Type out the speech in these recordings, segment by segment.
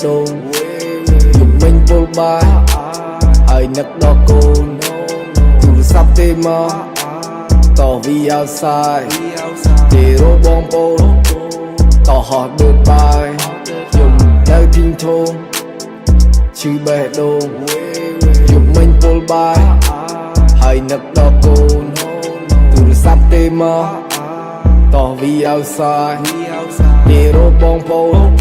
đồn dùng mình vô ba ai nấc đo cồn dù sắp tê mơ tỏ vì outside để rô bong bồn tỏ họ đợt bài dùng nơi thiên thôn chứ bè đồn dùng mình vô ba ai nấc đo cồn dù sắp tê mơ tỏ vì outside để rô bong bồn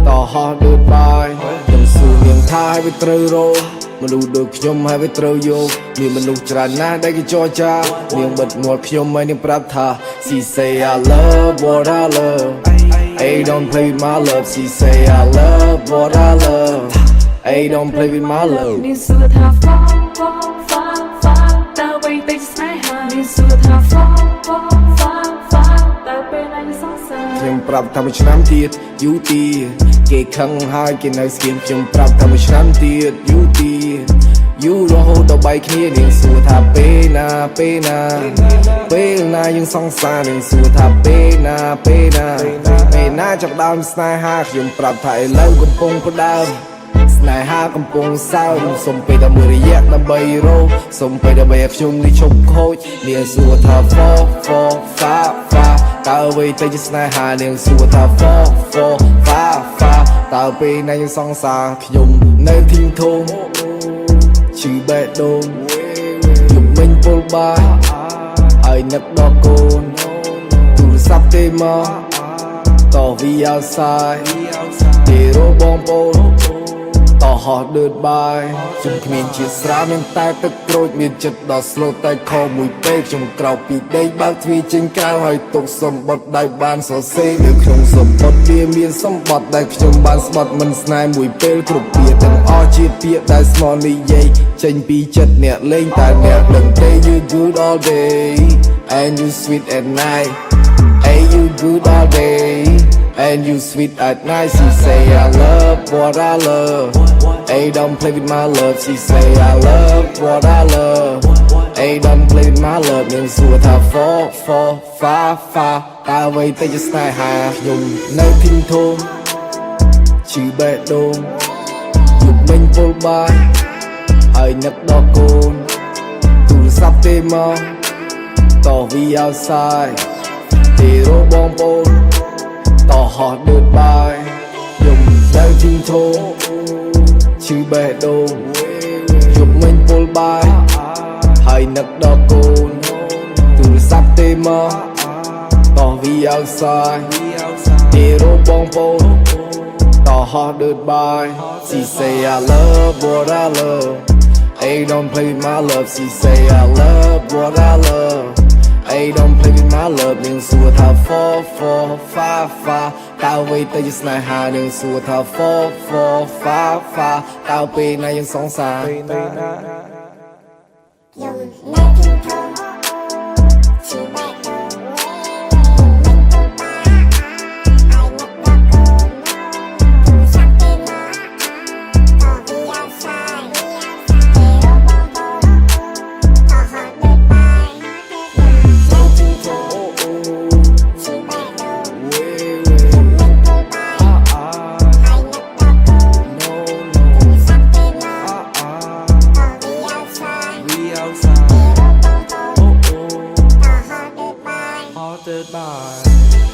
tỏ họ đợt bài dòng xù miệng tha hay với trơ rô mà đủ được nhom hay với trơ vô miệng mình đủ trả na đây cái cho cha miệng bật một nhom hay niềm prap tha she say I love what I love hey don't play with my love she say I love what I love hey don't play with my love 你说他放到位被晒哈你说他放到被那个伤心ខ្ញុំប្រាប់ថាមួយឆ្នាំទៀតយូរទៀតគេខឹងហើយគេនៅស្គៀមខ្ញុំប្រាប់ថាមួយឆ្នាំទៀតយូរទៀតយូររហូតដល់បែកគ្នានាងសួរថាពេលណាពេលណាយើងសង្សារនាងសួរថាពេលណាចាប់ដើមស្នេហាខ្ញុំប្រាប់ថាឥឡូវកំពុងផ្ដើមស្នេហាកំពុងសើមសុំពេលតែមួយរយៈដើម្បីរោសុំពេលដើម្បីឲ្យខ្ញុំនេះឈប់ខូចនាងសួរថា fa តើអ្វីទៅជាស្នេហានាងសួរថា fa តើពេលណាយើងសង្សារខ្ញុំនៅធីងធំឈឺបេះដូងខ្ញុំវិញពលបាហើយនឹកដល់កូនទូរស័ព្ទទេមកតោះវី outside ទេរោបងប្អូនតោះហោះដឺតបាយខ្ញុំគ្មានជាស្រាមានតែទឹកក្រូចមានចិត្តដល់ស្លូតតែខមួយពេកខ្ញុំក្រោកពីដេកបើកទ្វារចេញក្រៅហើយទុកសម្បត្តិដៃបានសរសេរនៅក្នុងសម្បត្តិវាមានសម្បត្តិដែលខ្ញុំបានស្បត់មិនស្នេហ៍មួយពេលគ្រប់ពាក្យទាំងអស់ជាពាក្យដែលស្មោះនិយាយចេញពីចិត្តអ្នកលេងតែអ្នកដឹងទេ you good all day and you sweet at night hey you good all day and you sweet at night she say I love what I love hey don't play with my love she say I love what I love hey don't play with my love នាងសួរថា fa តើអ្វីទៅជាស្នេហាខ្ញុំនៅធីងធំឈឺបេះដូងយប់មិញពលបាយហើយនឹកដល់កូនទូរស័ព្ទទេមកតោះវី outside ទេរោបងប្អូនតោះហោះដឺតបាយខ្ញុំនៅធីងធំឈឺបេះដូងយប់មិញពលបាយហើយនឹកដល់កូនទូរស័ព្ទទេមកតោះវី outside ទេរោបងប្អូនតោះហោះដឺតបាយ she say I love what I love hey don't play with my love she say I love what I love hey don't play with my love នាងសួរថា fa តើអ្វីទៅជាស្នេហានាងសួរថា fa តើពេលណាយើងសង្សារខ្ញុំនៅទីធំឈឺបេះដូងមិនពលបាហើយនឹកដល់កូនទូរស័ព្ទទេមកតោះវី outside ទេរោបងប្អូនតោះហោះដឺតបាយខ្ញុំនៅទីធំឈឺបេះដូងមិនពលបាហើយនឹកដល់កូនទូរស័ព្ទទេមកតោះវី outside ទេរោបងប្អូនតោះហោះដឺតបាយAll the bye